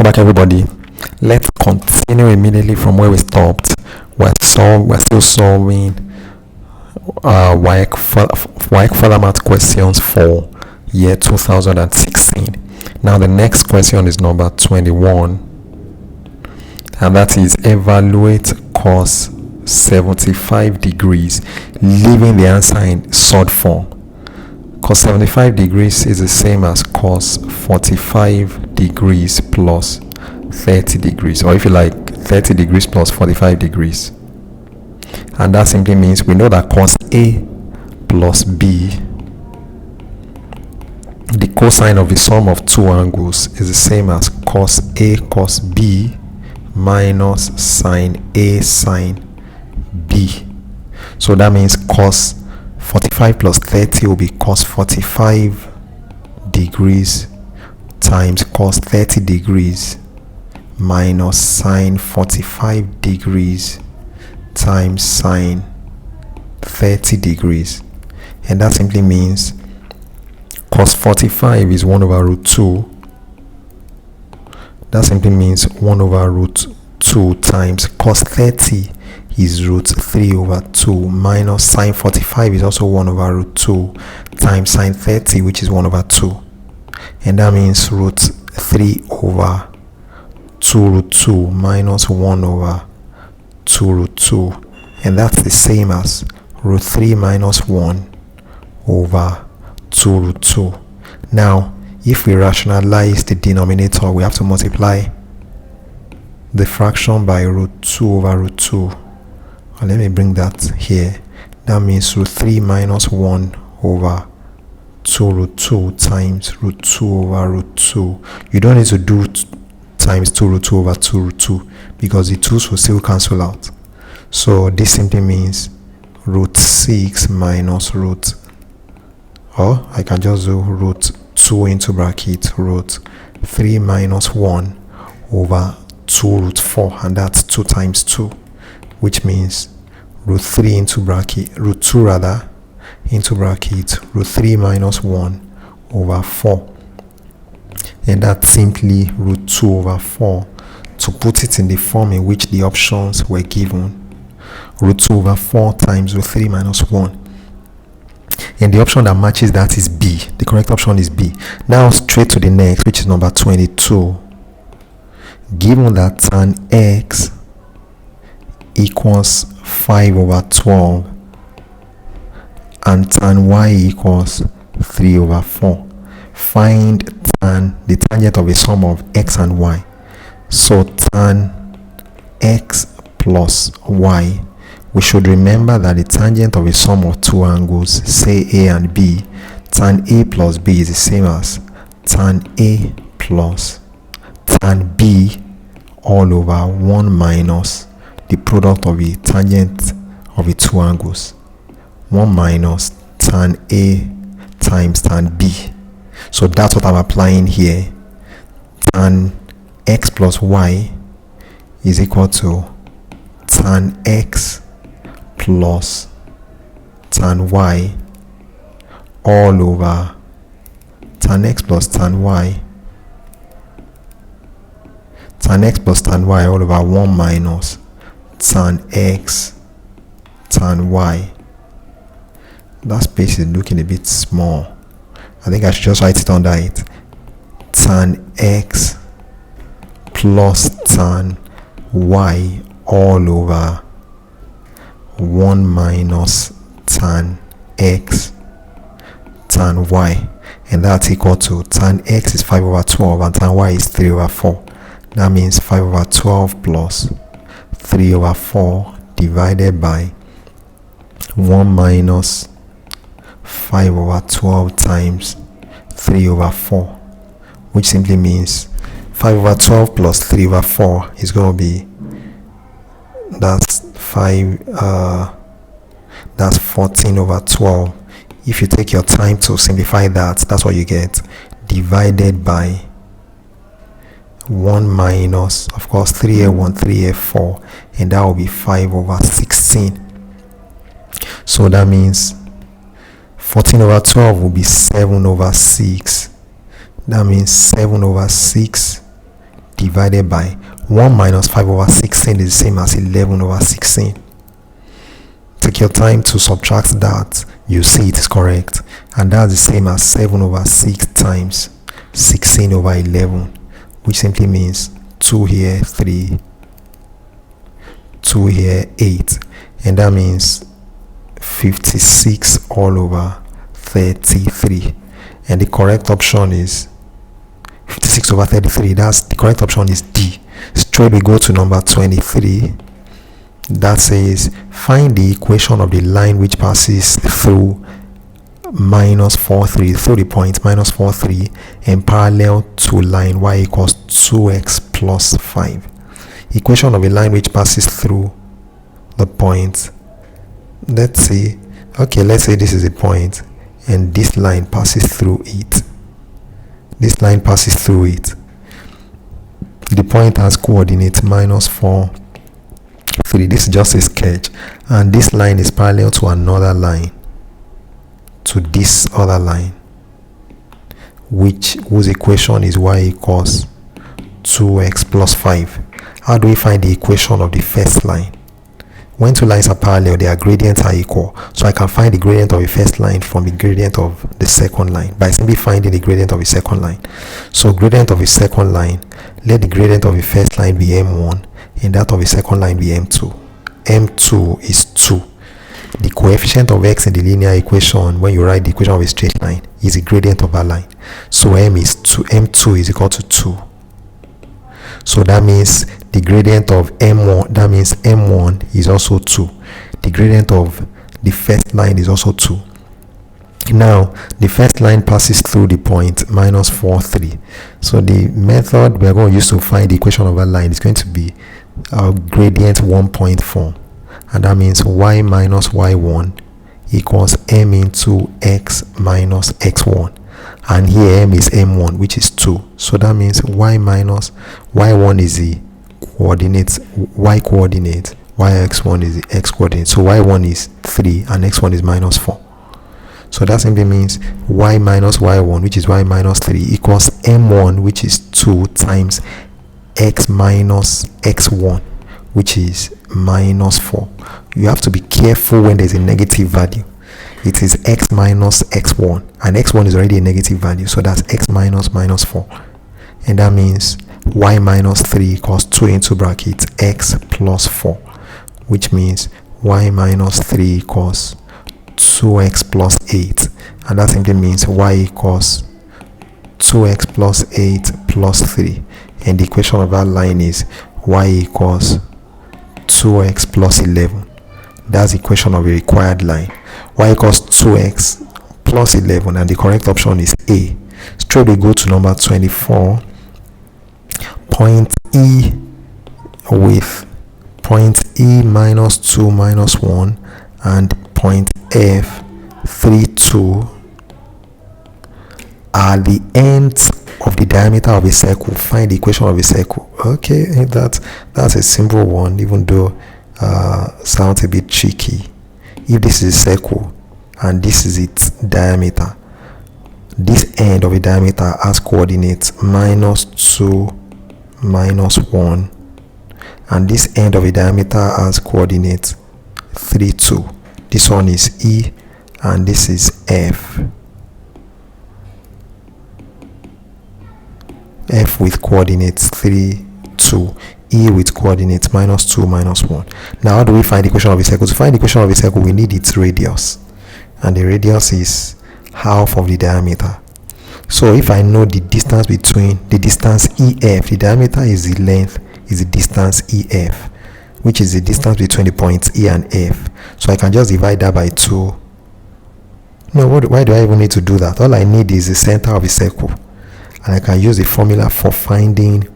Welcome back, everybody. Let's continue immediately from where we stopped. We're still solving WAEC format questions for year 2016. Now the next question is number 21, and that is evaluate cos 75 degrees, leaving the answer in surd form. Cos 75 degrees is the same as cos 45 degrees plus 30 degrees, or if you like 30 degrees plus 45 degrees. And that simply means we know that cos A plus B, the cosine of the sum of two angles, is the same as cos A cos B minus sine A sine B. So that means cos 45 plus 30 will be cos 45 degrees times cos 30 degrees minus sine 45 degrees times sine 30 degrees. And that simply means cos 45 is 1 over root 2. That simply means 1 over root 2 times cos 30 is root 3 over 2 minus sine 45 is also 1 over root 2 times sine 30, which is 1 over 2. And that means root 3 over 2 root 2 minus 1 over 2 root 2. And that's the same as root 3 minus 1 over 2 root 2. Now, if we rationalize the denominator, we have to multiply the fraction by root 2 over root 2. Let me bring that here. That means root 3 minus 1 over 2 root 2 times root 2 over root 2. You don't need to do times 2 root 2 over 2 root 2 because the 2's will still cancel out. So this simply means root 6 minus root, or I can just do root 2 into bracket root 3 minus 1 over 2 root 4, and that's 2 times 2, which means root 3 into bracket, root 2 rather, into bracket root 3 minus 1 over 4. And that's simply root 2 over 4 to put it in the form in which the options were given. Root 2 over 4 times root 3 minus 1. And the option that matches that is B. The correct option is B. Now straight to the next, which is number 22. Given that tan X equals 5 over 12 and tan Y equals 3 over 4. Find the tangent of a sum of X and Y. So tan X plus Y, we should remember that the tangent of a sum of two angles, say A and B, tan A plus B is the same as tan A plus tan B all over 1 minus the product of the tangent of the two angles, 1 minus tan A times tan B. So that's what I'm applying here. Tan X plus Y is equal to tan X plus tan Y all over tan X plus tan Y, tan X plus tan Y all over 1 minus tan X tan Y. That space is looking a bit small. I think I should just write it under it. Tan X plus tan Y all over 1 minus tan X tan Y. And that's equal to tan X is 5 over 12 and tan Y is 3 over 4. That means 5 over 12 plus 3 over 4 divided by 1 minus 5 over 12 times 3 over 4, which simply means 5 over 12 plus 3 over 4 is going to be, that's 14 over 12. If you take your time to simplify that, that's what you get, divided by 1 minus, of course, 3a1 3a4, and that will be 5 over 16. So that means 14 over 12 will be 7 over 6. That means 7 over 6 divided by 1 minus 5 over 16 is the same as 11 over 16. Take your time to subtract that. You see it is correct. And that's the same as 7 over 6 times 16 over 11, which simply means 2 here, 3, 2 here, 8. And that means 56 all over 33. And the correct option is 56 over 33. That's the correct option is D. Straight we go to number 23. That says find the equation of the line which passes through minus 4 3 through the point minus 4 3 and parallel to line y equals 2x plus 5. Equation of a line which passes through the point. Let's say this is a point and this line passes through it. This line passes through it. The point has coordinates minus 4 3. This is just a sketch, and this line is parallel to another line, to this other line, whose equation is y equals 2x plus 5. How do we find the equation of the first line? When two lines are parallel, their gradients are equal. So I can find the gradient of the first line from the gradient of the second line by simply finding the gradient of the second line. So gradient of the second line, let the gradient of the first line be m1 and that of the second line be m2. m2 is 2. The coefficient of x in the linear equation, when you write the equation of a straight line, is the gradient of that line. So m2 is equal to 2. So that means the gradient of m1, that means m1 is also 2. The gradient of the first line is also 2. Now the first line passes through the point minus 4 3. So the method we are going to use to find the equation of that line is going to be our gradient 1.4, and that means y minus y1 equals m into x minus x1, and here m is m1, which is 2. So that means y minus y1 is the coordinate, y coordinate, yx1 is the x coordinate. So y1 is 3 and x1 is minus 4. So that simply means y minus y1, which is y minus 3, equals m1, which is 2, times x minus x1, which is minus 4. You have to be careful when there's a negative value. It is x minus x1, and x1 is already a negative value, so that's x minus minus 4. And that means y minus 3 equals 2 into bracket x plus 4, which means y minus 3 equals 2x plus 8, and that simply means y equals 2x plus 8 plus 3, and the equation of that line is y equals 2x plus 11. That's the equation of a required line. Y equals 2x plus 11, and the correct option is A. Straight we go to number 24. Point E with point E minus 2 minus 1 and point F 3 2 are the ends of the diameter of a circle. Find the equation of a circle. Okay, that's a simple one, even though sounds a bit tricky. If this is a circle and this is its diameter, this end of a diameter has coordinates minus 2 minus 1, and this end of a diameter has coordinates 3 2. This one is E and this is F. F with coordinates 3 2, E with coordinates minus 2 minus 1. Now how do we find the equation of a circle? To find the equation of a circle, we need its radius, and the radius is half of the diameter. So if I know the distance between the distance EF, the diameter is the length, is the distance EF, which is the distance between the points E and F. So I can just divide that by 2. No, why do I even need to do that? All I need is the center of a circle, and I can use the formula for finding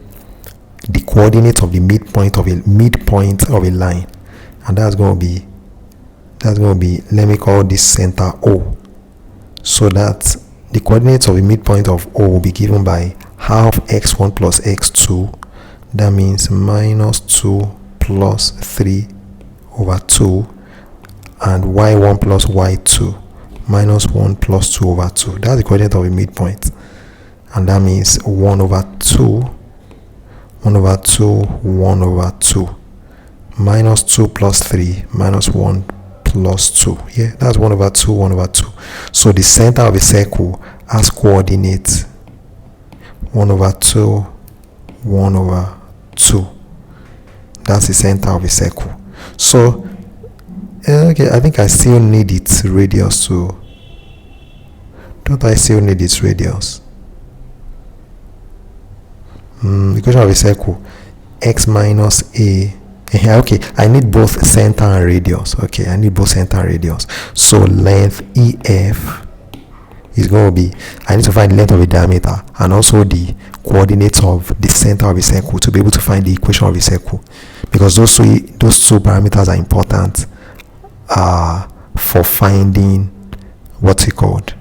the coordinates of the midpoint of a line, and that's going to be, let me call this center O. So that the coordinates of the midpoint of O will be given by half x1 plus x2. That means minus 2 plus 3 over 2, and y1 plus y2 minus 1 plus 2 over 2. That's the coordinate of a midpoint, and that means 1 over 2 1 over 2, 1 over 2. Minus 2 plus 3, minus 1 plus 2. Yeah, that's 1 over 2, 1 over 2. So the center of a circle has coordinates 1 over 2, 1 over 2. That's the center of a circle. So, okay, I think I still need its radius too. Don't I still need its radius? The equation of a circle, x minus a. Okay, I need both center and radius. Okay, I need both center and radius. So length EF is going to be, I need to find the length of a diameter and also the coordinates of the center of a circle to be able to find the equation of a circle, because those two parameters are important for finding what's it called?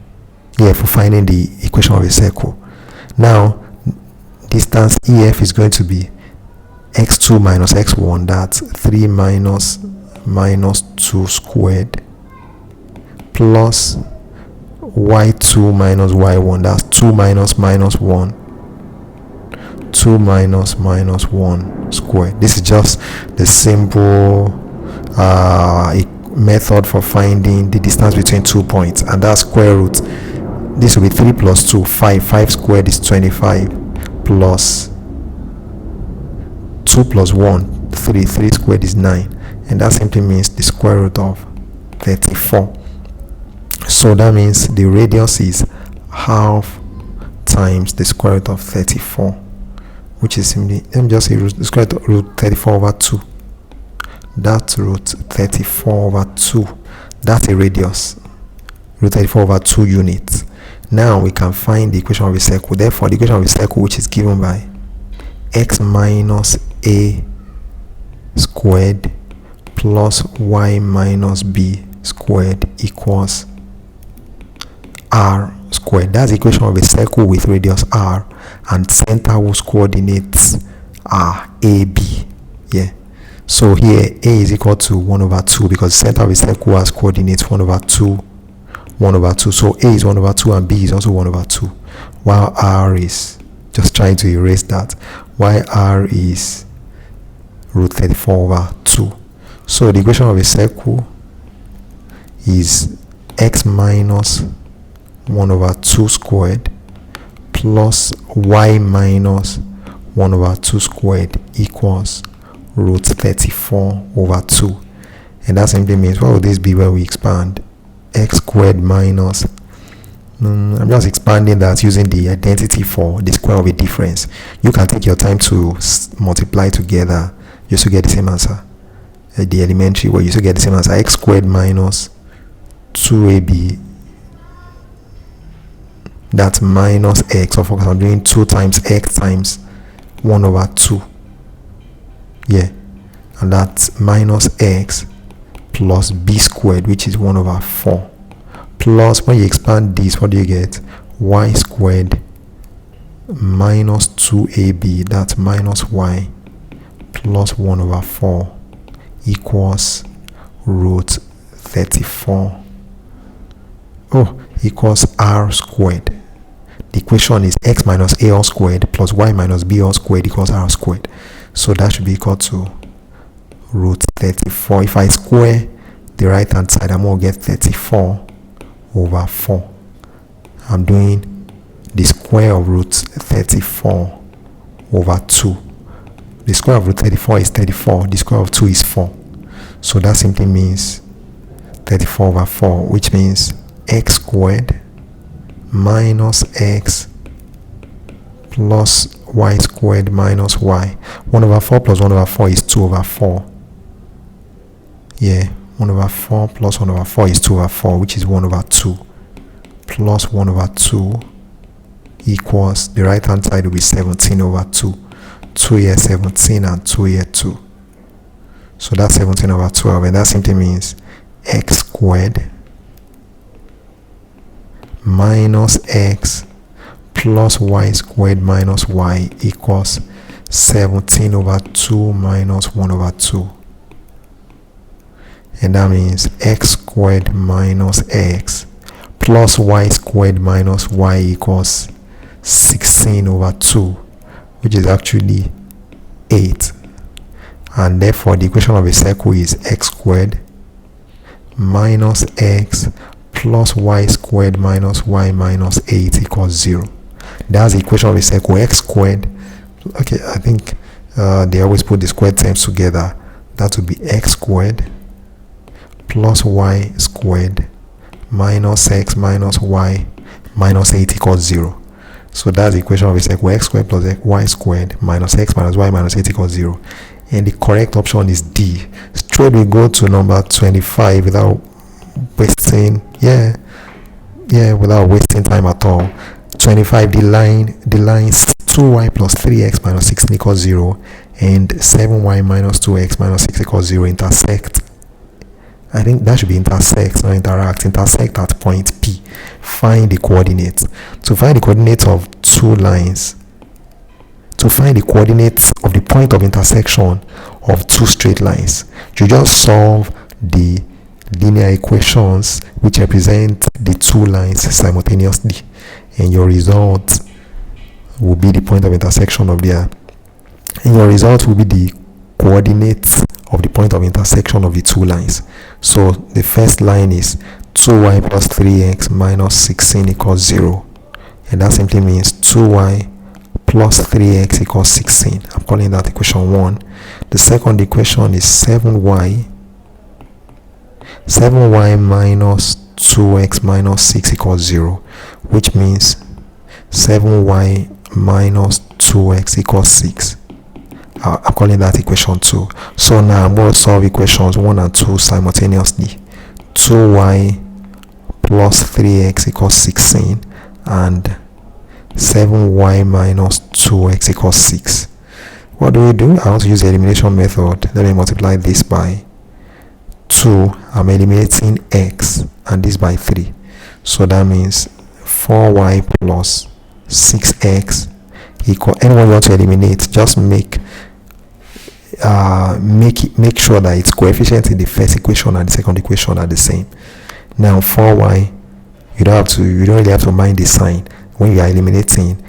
Yeah, for finding the equation of a circle. Now, distance EF is going to be x2 minus x1, that's 3 minus 2 squared, plus y2 minus y1, that's 2 minus 1, 2 minus 1 squared. This is just the simple method for finding the distance between 2 points, and that's square root. This will be 3 plus 2, 5 squared is 25, plus 2 plus 1, 3 squared is 9, and that simply means the square root of 34. So that means the radius is half times the square root of 34, which is simply, let me just say the square root 34 over 2. That's root 34 over 2. That's a radius. Root 34 over 2 units. Now we can find the equation of a circle. Therefore, the equation of a circle, which is given by x minus a squared plus y minus b squared equals r squared. That's the equation of a circle with radius r and center whose coordinates are ab. Yeah. So here a is equal to 1 over 2 because the center of a circle has coordinates 1 over 2, 1 over 2. So a is 1 over 2 and b is also 1 over 2. While r is, just trying to erase that, while r is root 34 over 2. So the equation of a circle is x minus 1 over 2 squared plus y minus 1 over 2 squared equals root 34 over 2. And that simply means, what would this be when we expand? X squared minus, I'm just expanding that using the identity for the square of a difference. You can take your time to multiply together, you still get the same answer. The elementary where you still get the same answer. X squared minus 2ab, that's minus x, of course I'm doing 2 times x times 1 over 2. Yeah, and that's minus x plus b squared, which is 1 over 4, plus, when you expand this, what do you get? Y squared minus 2ab, that's minus y plus 1 over 4 equals root 34 equals r squared. The equation is x minus a all squared plus y minus b all squared equals r squared. So that should be equal to root 34. If I square the right hand side, I'm going to get 34 over 4. I'm doing the square of root 34 over 2. The square of root 34 is 34. The square of 2 is 4. So that simply means 34 over 4, which means x squared minus x plus y squared minus y. 1 over 4 plus 1 over 4 is 2 over 4. Yeah, 1 over 4 plus 1 over 4 is 2 over 4, which is 1 over 2 plus 1 over 2 equals, the right hand side will be 17 over 2. 2 here 17 and 2 here 2. So that's 17 over 12, and that simply means x squared minus x plus y squared minus y equals 17 over 2 minus 1 over 2. And that means x squared minus x plus y squared minus y equals 16 over 2, which is actually 8, and therefore the equation of a circle is x squared minus x plus y squared minus y minus 8 equals 0. That's the equation of a circle. X squared, okay, I think they always put the squared terms together. That would be x squared plus y squared minus x minus y minus 8 equals 0. So that's the equation of a circle. X squared plus y squared minus x minus y minus 8 equals 0. And the correct option is D. Straight we go to number 25 without wasting without wasting time at all. 25, the lines 2y plus 3x minus 16 equals 0 and 7y minus 2x minus 6 equals 0 intersect. I think that should be intersect, not interact. Intersect at point P. Find the coordinates. To find the coordinates of two lines, to find the coordinates of the point of intersection of two straight lines, you just solve the linear equations which represent the two lines simultaneously, and your result will be the point of intersection of their, and your result will be the coordinates of the point of intersection of the two lines. So the first line is 2y plus 3x minus 16 equals 0, and that simply means 2y plus 3x equals 16. I'm calling that equation 1. The second equation is 7y minus 2x minus 6 equals 0, which means 7y minus 2x equals 6. I'm calling that equation 2. So now I'm going to solve equations 1 and 2 simultaneously. 2y plus 3x equals 16 and 7y minus 2x equals 6. What do? I want to use the elimination method. Let me multiply this by 2. I'm eliminating x and this by 3. So that means 4y plus 6x equal, anyone you want to eliminate, just make sure that its coefficients in the first equation and the second equation are the same. Now 4y, you don't really have to mind the sign. When you are eliminating,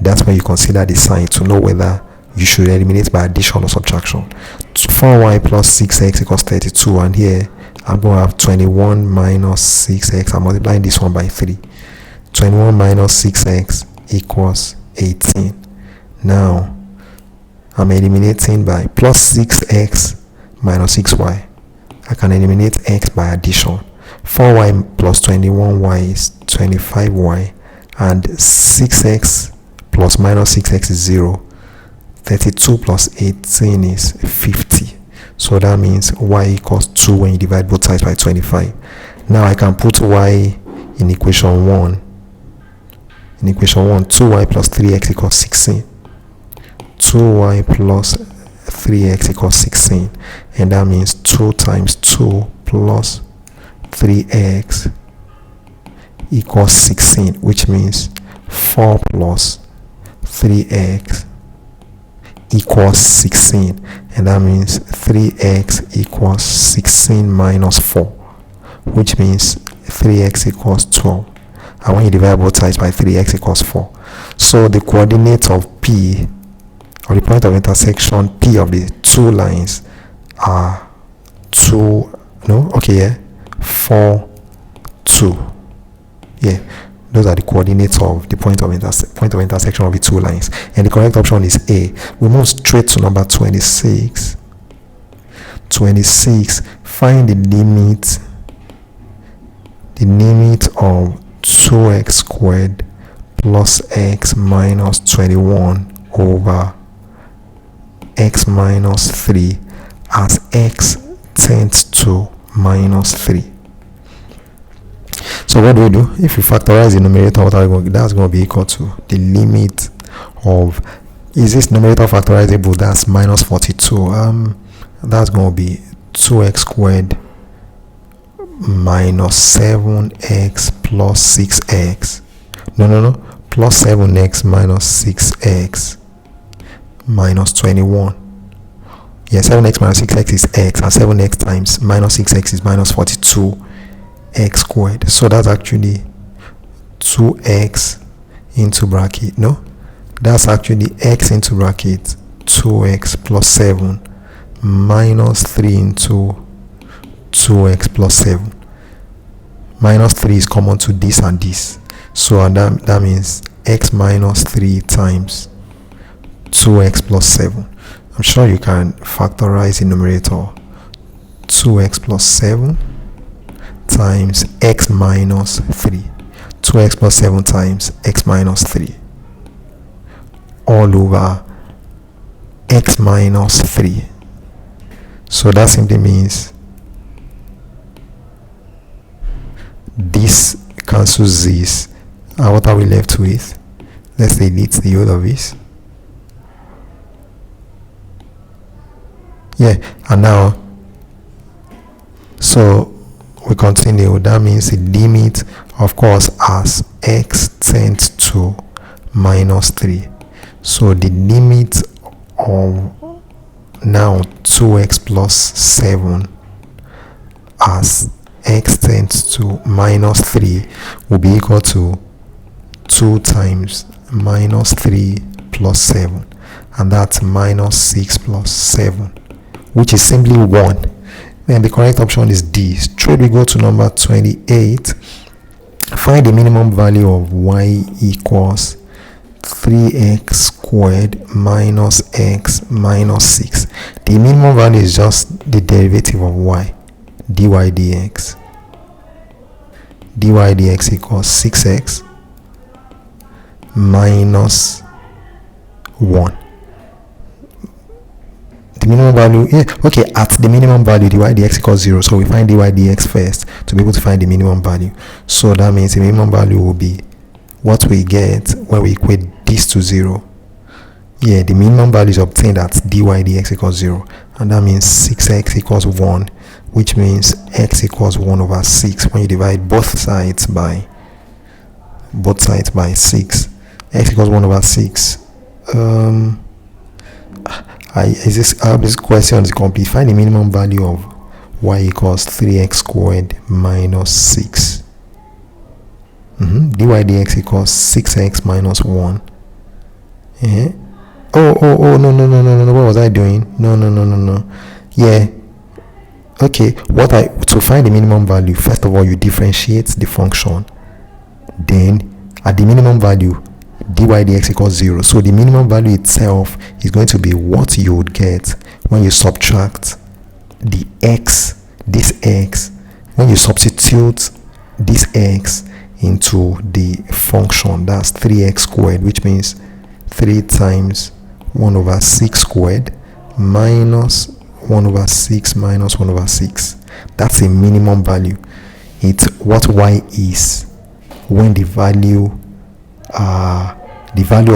that's when you consider the sign to know whether you should eliminate by addition or subtraction. 4y plus 6x equals 32, and here I'm going to have 21 minus 6x. I'm multiplying this one by 3. 21 minus 6x equals 18. Now I'm eliminating by plus 6x minus 6y. I can eliminate x by addition. 4y plus 21y is 25y, and 6x plus minus 6x is 0. 32 plus 18 is 50. So that means y equals 2 when you divide both sides by 25. Now I can put y in equation 1. In equation 1, 2y plus 3x equals 16. 2y plus 3x equals 16. And that means 2 times 2 plus 3x equals 16, which means 4 plus 3x equals 16, and that means 3x equals 16 minus 4, which means 3x equals 12. And when you divide both sides by 3x equals 4. So the coordinates of P, or the point of intersection P of the two lines, are 4, 2. Yeah, those are the coordinates of the point of intersection of the two lines, and the correct option is A. We move straight to number 26. 26. Find the limit of 2x squared plus x minus 21 over x minus 3 as x tends to minus 3. So what do we do? If we factorize the numerator, that's going to be equal to the limit of, is this numerator factorizable? That's minus 42. That's going to be 2x squared minus 7x plus 6x. No. Plus 7x minus 6x minus 21. Yeah, 7x minus 6x is x, and 7x times minus 6x is minus 42 x squared. So that's actually 2x into bracket. No, that's actually x into bracket 2x plus 7 minus 3 into 2x plus 7. Minus 3 is common to this and this, so that means x minus 3 times 2x plus 7. I'm sure you can factorize the numerator. 2x plus 7 times x minus 3. 2x plus 7 times x minus 3 all over x minus 3. So that simply means this cancels this, and what are we left with? Let's delete the whole of this. Yeah, and now so we continue. That means the limit, of course, as x tends to minus 3. So the limit of now 2x plus 7 as x tends to minus 3 will be equal to 2 times minus 3 plus 7, and that's minus 6 plus 7, which is simply 1. Then the correct option is D. Straight we go to number 28. Find the minimum value of y equals 3x squared minus x minus 6. The minimum value is just the derivative of y, dy dx. Dy dx equals 6x minus 1. The minimum value, okay, at the minimum value dy dx equals 0, so we find dy dx first to be able to find the minimum value. So that means the minimum value will be what we get when we equate this to 0. Yeah, the minimum value is obtained at dy dx equals 0, and that means 6x equals 1, which means x equals 1 over 6 when you divide both sides by 6. X equals 1 over 6. This question is complete. Find the minimum value of y equals 3x squared minus 6. Dy dx equals 6x minus 1. Oh, no, what was I doing? No. Yeah. Okay, to find the minimum value, first of all, you differentiate the function. Then, at the minimum value, dy dx equals 0. So the minimum value itself is going to be what you would get when you subtract the x, this x, when you substitute this x into the function. That's 3x squared, which means 3 times 1 over 6 squared minus 1 over 6 minus 1 over 6. That's a minimum value. It's what y is when the value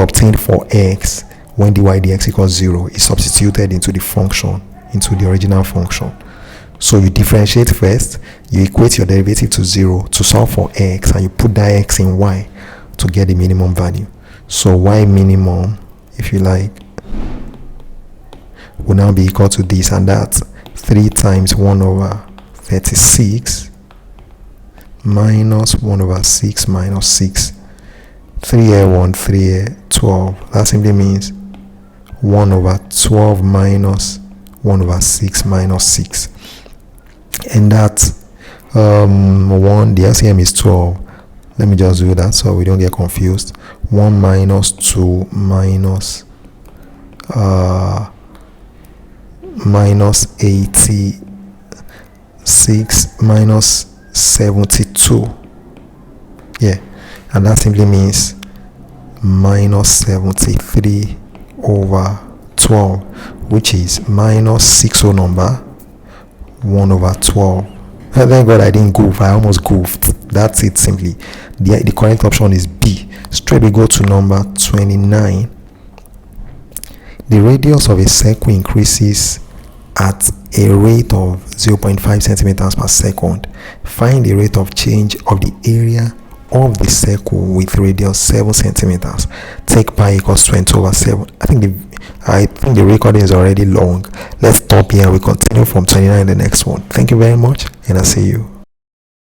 obtained for x when dy dx equals 0 is substituted into the function, into the original function. So you differentiate first, you equate your derivative to 0 to solve for x, and you put that x in y to get the minimum value. So y minimum, if you like, will now be equal to this, and that's 3 times 1 over 36 minus 1 over 6 minus 6. 3 here 1, 3 here 12. That simply means 1 over 12 minus 1 over 6 minus 6. And that's 1, the LCM is 12. Let me just do that so we don't get confused. 1 minus 2 minus minus 86 minus 72. Yeah, and that simply means minus 73 over 12, which is minus 6 whole number 1 over 12. Thank God I didn't goof. I almost goofed. That's it simply. The correct option is B. Straight we go to number 29. The radius of a circle increases at a rate of 0.5 centimeters per second. Find the rate of change of the area of the circle with radius 7 centimeters. Take pi equals 20 over 7. I think the recording is already long. Let's stop here. We continue from 29 in the next one. Thank you very much, and I'll see you.